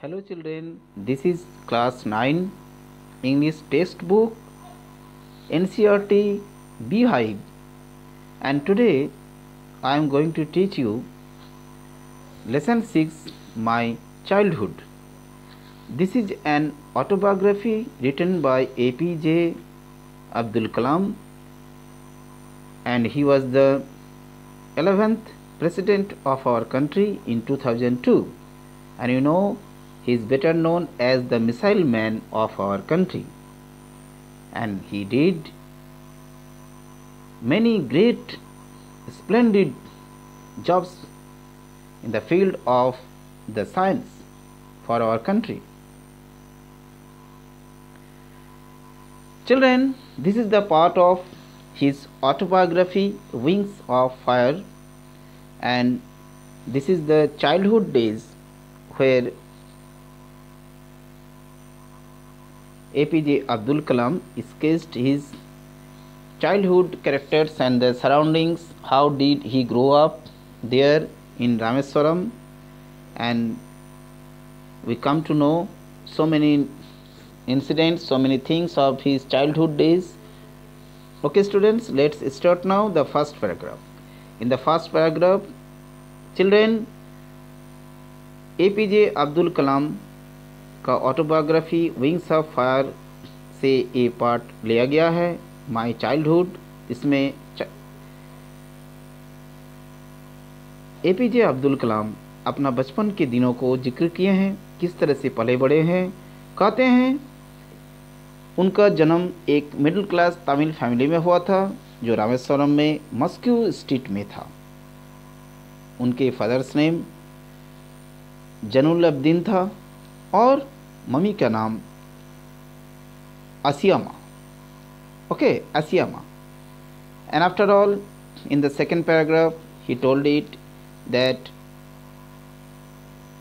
Hello children, this is class 9 English textbook NCERT Beehive, and today I am going to teach you lesson 6 My Childhood. This is an autobiography written by APJ Abdul Kalam, and he was the 11th president of our country in 2002, and you know he is better known as the missile man of our country, and he did many great splendid jobs in the field of the science for our country. Children, this is the part of his autobiography Wings of Fire, and this is the childhood days where APJ Abdul Kalam sketched his childhood characters and the surroundings. How did he grow up there in Rameswaram, and we come to know so many incidents, so many things of his childhood days. Okay students, let's start now the first paragraph. In the first paragraph, children, APJ Abdul Kalam का autobiography wings of fire से ये part लिया गया है, my childhood. इसमें APJ Abdul Kalam अपना बचपन के दिनों को जिक्र किए हैं, किस तरह से पले बड़े हैं। कहते हैं उनका जन्म एक मिडिल क्लास तमिल फैमिली में हुआ था जो रामेश्वरम में मस्क्यू स्ट्रीट में था। उनके फादर्स नेम जनुल अब्दीन था और मम्मी का नाम Asiyama. Okay, Asiyama. And after all, in the second paragraph he told it that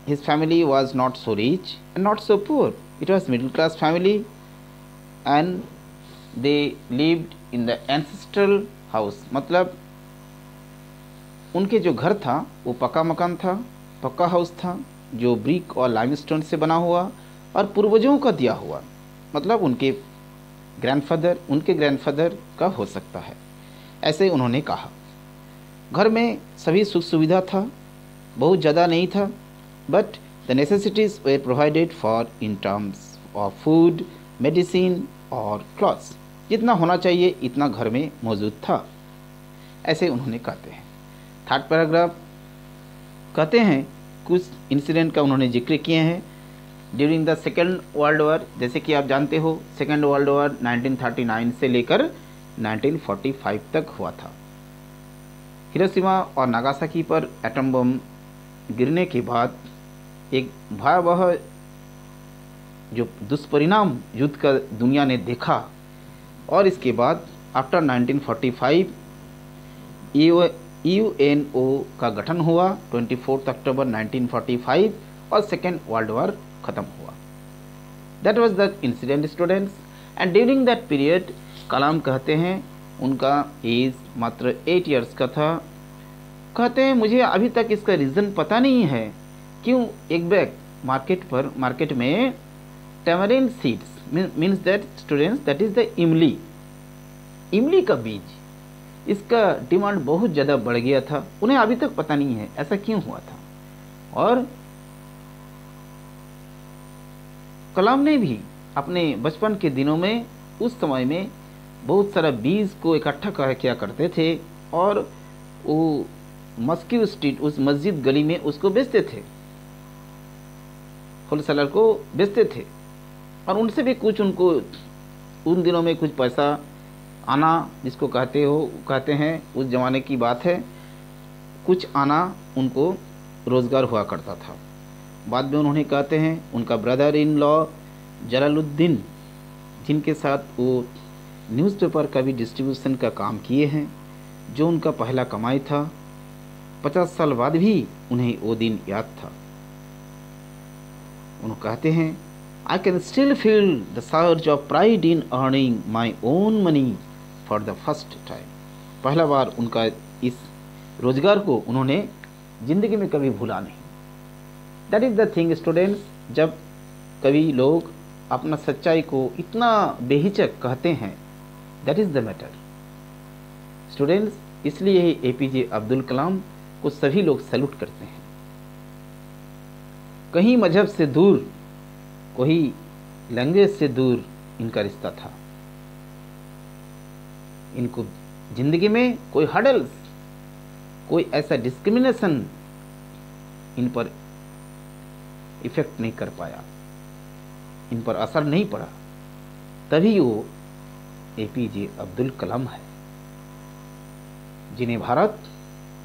his family was not so rich and not so poor. It was middle class family and they lived in the ancestral house. मतलब उनके जो घर था वो पक्का मकान था, पक्का हाउस था जो ब्रिक और लाइमस्टोन से बना हुआ और पूर्वजों का दिया हुआ, मतलब उनके ग्रैंडफादर का हो सकता है, ऐसे उन्होंने कहा। घर में सभी सुख सुविधा था, बहुत ज़्यादा नहीं था, but the necessities way provided for in terms of food, medicine और क्लॉथ्स। जितना होना चाहिए इतना घर में मौजूद था, ऐसे उन्होंने कहते हैं। थर्ड पैराग्राफ कहते हैं कुछ इंसिडेंट का उन्होंने जिक्र किए हैं during the second world war. जैसे कि आप जानते हो सेकेंड वर्ल्ड वॉर 1939 से लेकर 1945 तक हुआ था। हिरोशिमा और नागासाकी पर एटम बम गिरने के बाद एक भयावह जो दुष्परिणाम युद्ध का दुनिया ने देखा, और इसके बाद आफ्टर 1945 UNO का गठन हुआ 24 अक्टूबर 1945 और सेकेंड वर्ल्ड वॉर ख़त्म हुआ। That was the incident students, and during that period Kalam कहते हैं उनका एज मात्र 8 इयर्स का था। कहते हैं मुझे अभी तक इसका रीज़न पता नहीं है क्यों एक बैग मार्केट में tamarind seeds means that students that is the इमली का बीज, इसका डिमांड बहुत ज़्यादा बढ़ गया था। उन्हें अभी तक पता नहीं है ऐसा क्यों हुआ था। और कलाम ने भी अपने बचपन के दिनों में उस समय में बहुत सारा बीज को इकट्ठा किया करते थे और वो मस्क्यू स्ट्रीट उस मस्जिद गली में उसको बेचते थे, होलसेलर को बेचते थे, और उनसे भी कुछ उनको उन दिनों में कुछ पैसा आना, जिसको कहते हैं उस ज़माने की बात है, कुछ आना उनको रोज़गार हुआ करता था। बाद में उन्होंने कहते हैं उनका ब्रदर इन लॉ जलालुद्दीन, जिनके साथ वो न्यूज़पेपर का भी डिस्ट्रीब्यूशन का काम किए हैं, जो उनका पहला कमाई था, 50 साल बाद भी उन्हें वो दिन याद था। उन्होंने कहते हैं I can still feel the surge of pride in earning my own money for the first time. पहला बार उनका इस रोज़गार को उन्होंने ज़िंदगी में कभी भूला नहीं। That is the thing students, जब कभी लोग अपना सच्चाई को इतना बेहिचक कहते हैं, that is the matter students. इसलिए ही एपीजे अब्दुल कलाम को सभी लोग सैल्यूट करते हैं। कहीं मजहब से दूर, कोई लैंग्वेज से दूर इनका रिश्ता था। इनको जिंदगी में कोई हर्डल्स, कोई ऐसा डिस्क्रिमिनेशन इन पर इफेक्ट नहीं कर पाया, इन पर असर नहीं पड़ा, तभी वो एपीजे अब्दुल कलाम है, जिन्हें भारत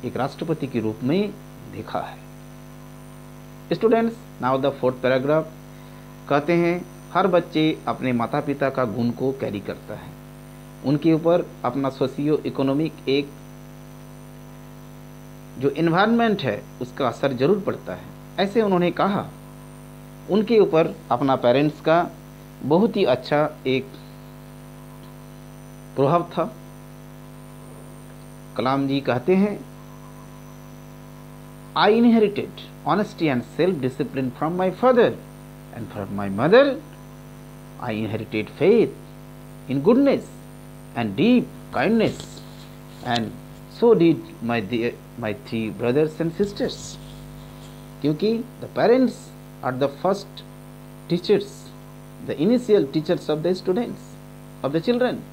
एक राष्ट्रपति के रूप में देखा है। Students, now the fourth paragraph कहते हैं, हर बच्चे अपने माता पिता का गुण को कैरी करता है, उनके ऊपर अपना सोशियो इकोनॉमिक एक जो एनवायरनमेंट है उसका असर जरूर पड़ता है। ऐसे उन्होंने कहा, उनके ऊपर अपना पेरेंट्स का बहुत ही अच्छा एक प्रभाव था। कलाम जी कहते हैं, आई inherited honesty and self-discipline from my father, and from my mother I inherited faith in goodness and deep kindness, and so did my three brothers and sisters. क्योंकि the parents are the first teachers, the initial teachers of the students, of the children.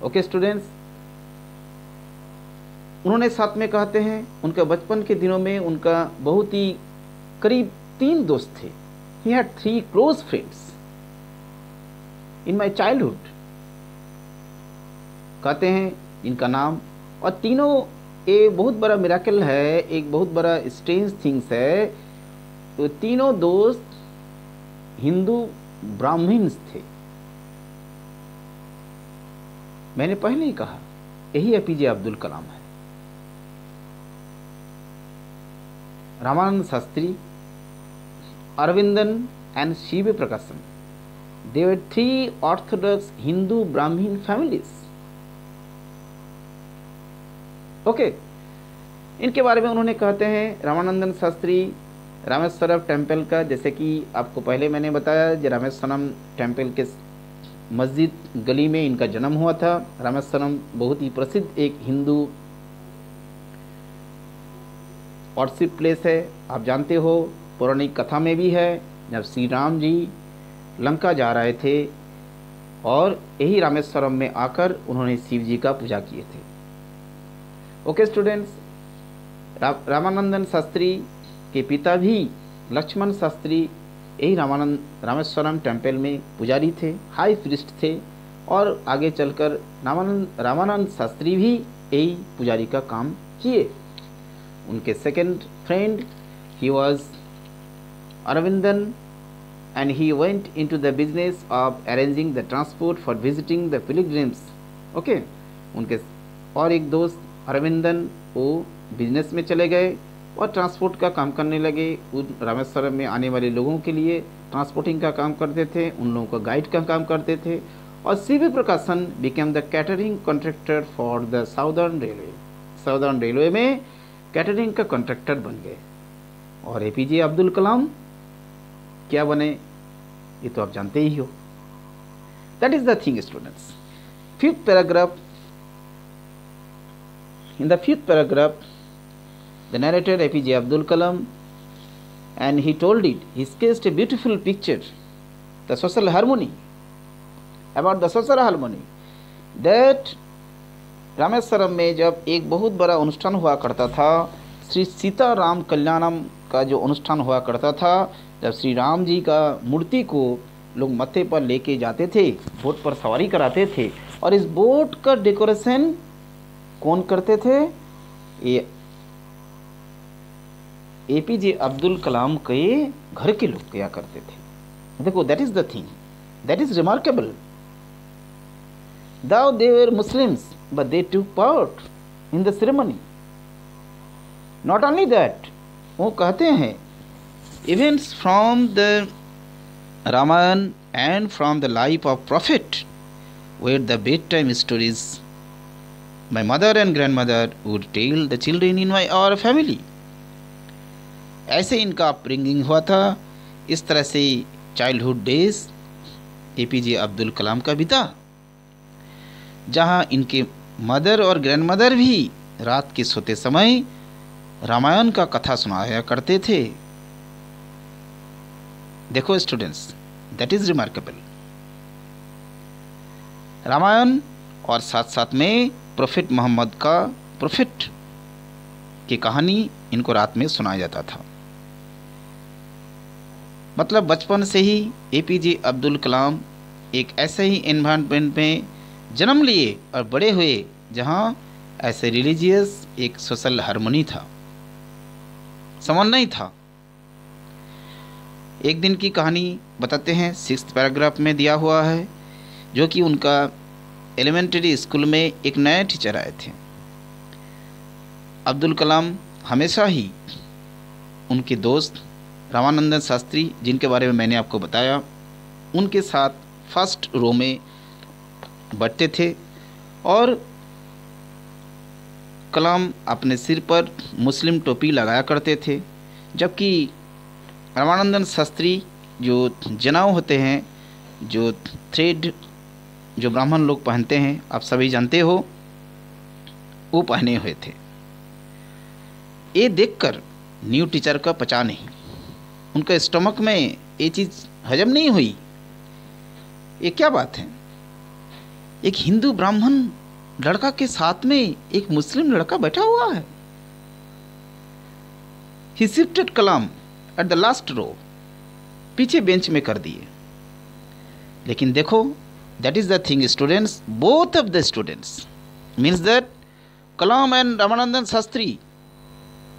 Okay students, उन्होंने साथ में कहते हैं, उनका बचपन के दिनों में उनका बहुत ही करीब 3 दोस्त थे। He had 3 close friends in my childhood. कहते हैं इनका नाम, और तीनों एक बहुत बड़ा मिराकल है, एक बहुत बड़ा स्ट्रेंज थिंग्स है। तो तीनों दोस्त हिंदू ब्राह्मण्स थे। मैंने पहले ही कहा, यही एपीजे अब्दुल कलाम है। रामानंद शास्त्री, अरविंदन एंड शिव प्रकाशन, they were 3 orthodox Hindu Brahmin families. Okay, इनके बारे में उन्होंने कहते हैं, रामानंदन शास्त्री रामेश्वरम टेम्पल का, जैसे कि आपको पहले मैंने बताया, जो रामेश्वरम टेम्पल के मस्जिद गली में इनका जन्म हुआ था। रामेश्वरम बहुत ही प्रसिद्ध एक हिंदू वर्शिप प्लेस है, आप जानते हो, पौराणिक कथा में भी है। जब श्री राम जी लंका जा रहे थे और यही रामेश्वरम में आकर उन्होंने शिव जी का पूजा किए थे। ओके स्टूडेंट्स, रामानंदन शास्त्री के पिता भी लक्ष्मण शास्त्री यही रामेश्वरम टेम्पल में पुजारी थे, हाई प्रीस्ट थे, और आगे चलकर रामानंद शास्त्री भी यही पुजारी का काम किए। उनके second friend he was Aravindan, and he went into the business of arranging the transport for visiting the pilgrims. Okay, उनके और एक दोस्त अरविंदन वो बिजनेस में चले गए और ट्रांसपोर्ट का काम करने लगे। उन रामेश्वरम में आने वाले लोगों के लिए ट्रांसपोर्टिंग का काम करते थे, उन लोगों का गाइड का काम करते थे। और सीवी प्रकाशन became the catering contractor for the southern railway. Southern railway में कैटरिंग का कॉन्ट्रैक्टर बन गए। और एपीजे अब्दुल कलाम क्या बने, ये तो आप जानते ही हो। That is the thing students. Fifth paragraph, in the fifth paragraph the narrator APJ Abdul Kalam and he told it, he sketched a beautiful picture, the social harmony, about the social harmony that Rameswaram में जब एक बहुत बड़ा अनुष्ठान हुआ करता था, श्री सीताराम कल्याणम का जो अनुष्ठान हुआ करता था, जब श्री राम जी का मूर्ति को लोग मत्थे पर लेके जाते थे, बोट पर सवारी कराते थे, और इस बोट का डेकोरेशन कौन करते थे, ये एपीजे अब्दुल कलाम के घर के लोग किया करते थे। देखो, that is the thing, that is remarkable. Though they were Muslims, but they took part in the ceremony. Not only that, वो कहते हैं, events from the Ramayana and from the life of Prophet were the bedtime stories my mother and grandmother would tell the children in our family. ऐसे इनका upbringing हुआ था। इस तरह से childhood days APJ Abdul Kalam का बीता, जहां इनके मदर और ग्रैंडमदर भी रात के सोते समय रामायण का कथा सुनाया करते थे। देखो students, that is remarkable. Ramayan और साथ साथ में प्रोफेट मोहम्मद का प्रोफेट की कहानी इनको रात में सुनाया जाता था। मतलब बचपन से ही एपीजे अब्दुल कलाम एक ऐसे ही एनवायरनमेंट में जन्म लिए और बड़े हुए जहां ऐसे रिलीजियस एक सोशल हार्मनी था, समन्वय था। एक दिन की कहानी बताते हैं, 6th पैराग्राफ में दिया हुआ है, जो कि उनका एलिमेंट्री स्कूल में एक नए टीचर आए थे। अब्दुल कलाम हमेशा ही उनके दोस्त रामानंदन शास्त्री, जिनके बारे में मैंने आपको बताया, उनके साथ फर्स्ट रो में बैठते थे और कलाम अपने सिर पर मुस्लिम टोपी लगाया करते थे, जबकि रामानंदन शास्त्री जो जनाव होते हैं, जो थ्रेड जो ब्राह्मण लोग पहनते हैं, आप सभी जानते हो, वो पहने हुए थे। ये देखकर न्यू टीचर का पचा नहीं, उनका स्टमक में ये चीज़ हजम नहीं हुई। ये क्या बात है, एक हिंदू ब्राह्मण लड़का के साथ में एक मुस्लिम लड़का बैठा हुआ है। He shifted Kalam at the last row, पीछे बेंच में कर दिए। लेकिन देखो, that is the thing students, both of the students means that Kalam and Ramanandan Shastri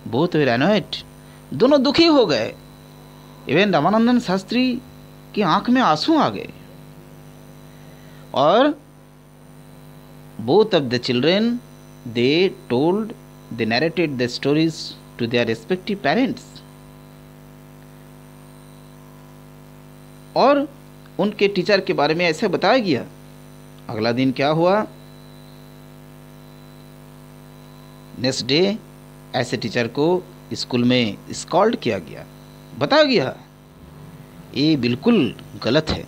both were annoyed, दोनों दुखी हो गए। इवन रामानंदन शास्त्री की आंख में आंसू आ गए। और both of the children, they narrated the stories to their respective parents। और उनके टीचर के बारे में ऐसे बताया गया। अगला दिन क्या हुआ, नेक्स्ट डे ऐसे टीचर को स्कूल में स्कॉल्ड किया गया, बताया गया ये बिल्कुल गलत है,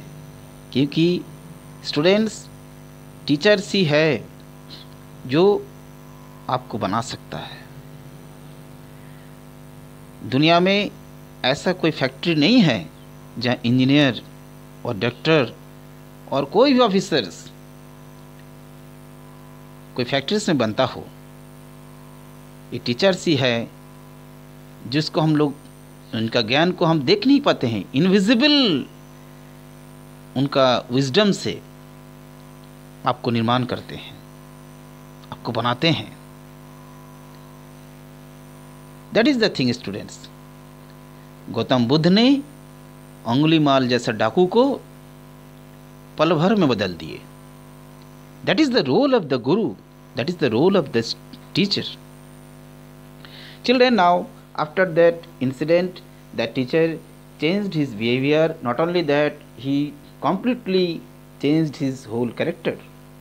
क्योंकि स्टूडेंट्स, टीचर्स ही है जो आपको बना सकता है। दुनिया में ऐसा कोई फैक्ट्री नहीं है जहाँ इंजीनियर और डॉक्टर और कोई भी ऑफिसर्स कोई फैक्ट्रीज में बनता हो। ये टीचर्स ही है जिसको हम लोग, उनका ज्ञान को हम देख नहीं पाते हैं, इनविजिबल उनका विजडम से आपको निर्माण करते हैं, आपको बनाते हैं। That is the thing students. Gautam Buddha ने अंगुलीमाल जैसा डाकू को पल भर में बदल दिए। That is the role of the guru, that is the role of the teacher. Children, now after that incident, that teacher changed his behavior. Not only that, he completely changed his whole character,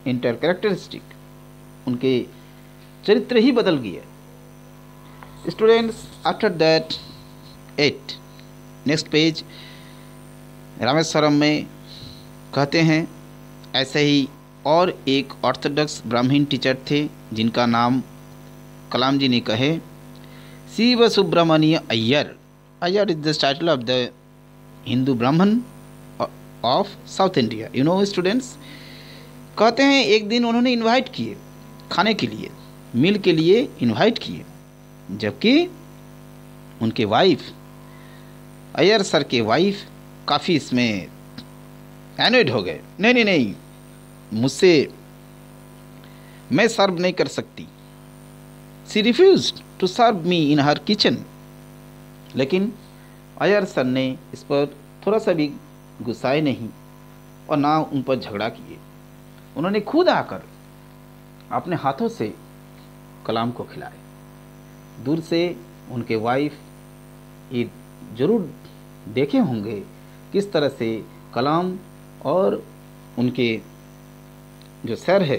entire characteristic. उनके चरित्र ही बदल गए। Students, after that 8 next page, Rameswaram में कहते हैं ऐसे ही और एक ऑर्थोडॉक्स ब्राह्मण टीचर थे जिनका नाम कलाम जी ने कहे, Shiv Subramanya Iyer. Iyer is the title of the Hindu Brahmin of South India. You know students, कहते हैं एक दिन उन्होंने इनवाइट किए खाने के लिए, मील के लिए इनवाइट किए, जबकि उनके वाइफ, अय्यर सर के वाइफ काफ़ी इसमें एनोयड हो गए। नहीं नहीं नहीं, मुझसे मैं सर्व नहीं कर सकती। She refused to serve me in her kitchen. लेकिन अय्यर सर ने इस पर थोड़ा सा भी गुस्साए नहीं और ना उन पर झगड़ा किए। उन्होंने खुद आकर अपने हाथों से कलाम को खिलाए। दूर से उनके वाइफ ये जरूर देखे होंगे किस तरह से कलाम और उनके जो सर है,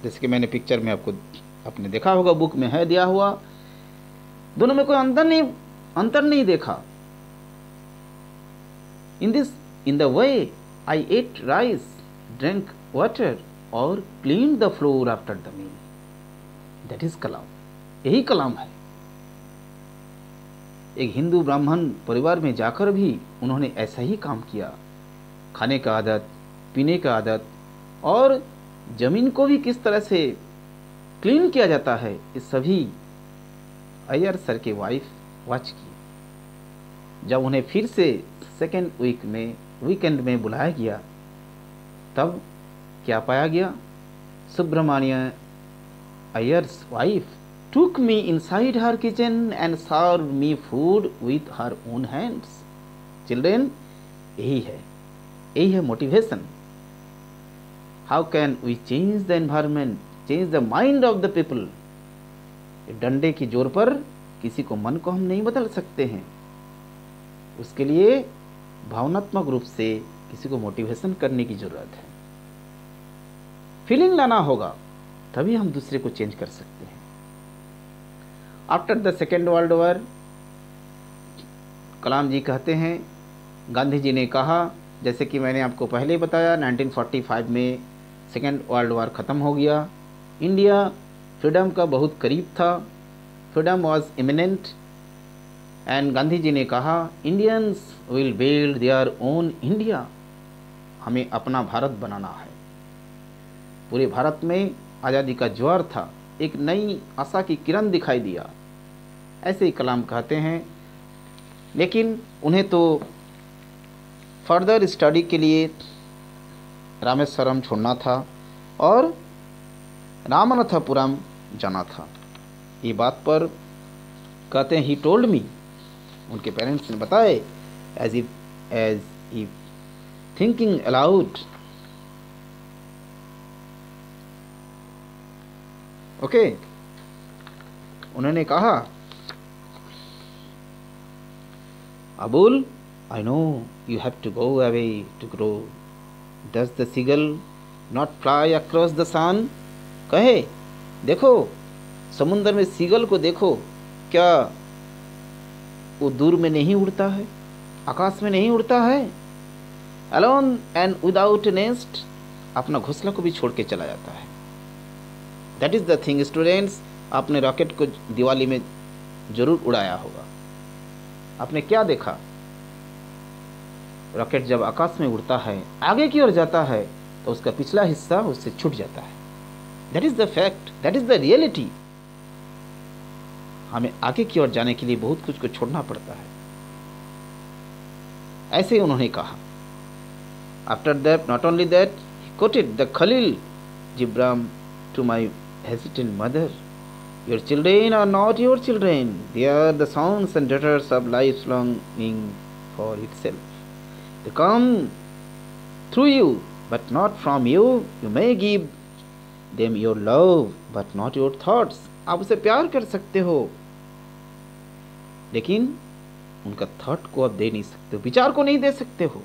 जैसे कि मैंने पिक्चर में आपको आपने देखा होगा, बुक में है दिया हुआ, दोनों में कोई अंतर नहीं अंतर नहीं देखा। In the way I ate rice, drank water और cleaned the floor after the meal. That is कलाम। यही कलाम है। एक हिंदू ब्राह्मण परिवार में जाकर भी उन्होंने ऐसा ही काम किया। खाने का आदत, पीने का आदत और जमीन को भी किस तरह से क्लीन किया जाता है, ये सभी अय्यर सर के वाइफ वॉच की। जब उन्हें फिर से सेकेंड वीकेंड में बुलाया गया, तब क्या पाया गया? Subramanya Iyer's wife took me inside her kitchen and served me food with her own hands. Children, यही है motivation. How can we change the environment, change the mind of the people? डंडे की जोर पर किसी को मन को हम नहीं बदल सकते हैं। उसके लिए भावनात्मक रूप से किसी को मोटिवेशन करने की जरूरत है। फीलिंग लाना होगा, तभी हम दूसरे को चेंज कर सकते हैं। After the second world war, Kalam ji कहते हैं, गांधी जी ने कहा, जैसे कि मैंने आपको पहले बताया, 1945 में सेकेंड वर्ल्ड वॉर ख़त्म हो गया। इंडिया फ्रीडम का बहुत करीब था। Freedom was imminent and Gandhi ji ने कहा, Indians will build their own India. हमें अपना भारत बनाना है। पूरे भारत में आज़ादी का ज्वार था, एक नई आशा की किरण दिखाई दिया। ऐसे ही कलाम कहते हैं। लेकिन उन्हें तो फर्दर स्टडी के लिए रामेश्वरम छोड़ना था और रामनाथपुरम जाना था। ये बात पर कहते हैं, ही टोल्ड मी, उनके पेरेंट्स ने बताए, as if thinking aloud. Okay, उन्होंने कहा, Abul, I know you have to go away to grow. Does the seagull not fly across the sun? कहे, देखो समुद्र में सीगल को देखो, क्या वो दूर में नहीं उड़ता है, आकाश में नहीं उड़ता है? अलोन एंड विदाउट नेस्ट, अपना घोंसला को भी छोड़ के चला जाता है। That is the thing students. आपने रॉकेट को दिवाली में जरूर उड़ाया होगा। आपने क्या देखा? रॉकेट जब आकाश में उड़ता है, आगे की ओर जाता है, तो उसका पिछला हिस्सा उससे छूट जाता है। That is the fact, that is the reality. हमें आगे की ओर जाने के लिए बहुत कुछ को छोड़ना पड़ता है। ऐसे ही उन्होंने कहा। After that, not only that, he quoted the Khalil Gibran to my hesitant mother, your children are not your children, they are the sons and daughters of life's longing for itself. They come through you, but not from you. You may give them your love, but not your thoughts. आप उसे प्यार कर सकते हो, लेकिन उनका thought को आप दे नहीं सकते हो, विचार को नहीं दे सकते हो।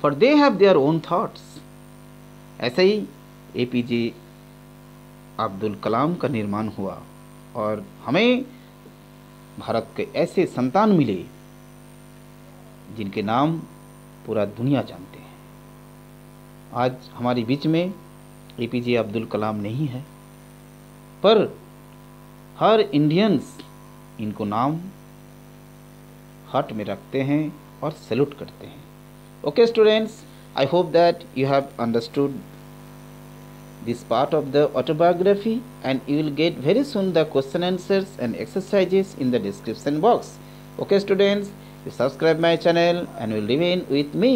For they have their own thoughts. ऐसे ही APJ अब्दुल कलाम का निर्माण हुआ और हमें भारत के ऐसे संतान मिले जिनके नाम पूरा दुनिया जानते हैं। आज हमारे बीच में APJ अब्दुल कलाम नहीं है, पर हर इंडियंस इनको नाम हार्ट में रखते हैं और सैल्यूट करते हैं। Okay students, I hope that you have understood this part of the autobiography, and you will get very soon the question answers and exercises in the description box. Okay students, you subscribe my channel and will remain with me.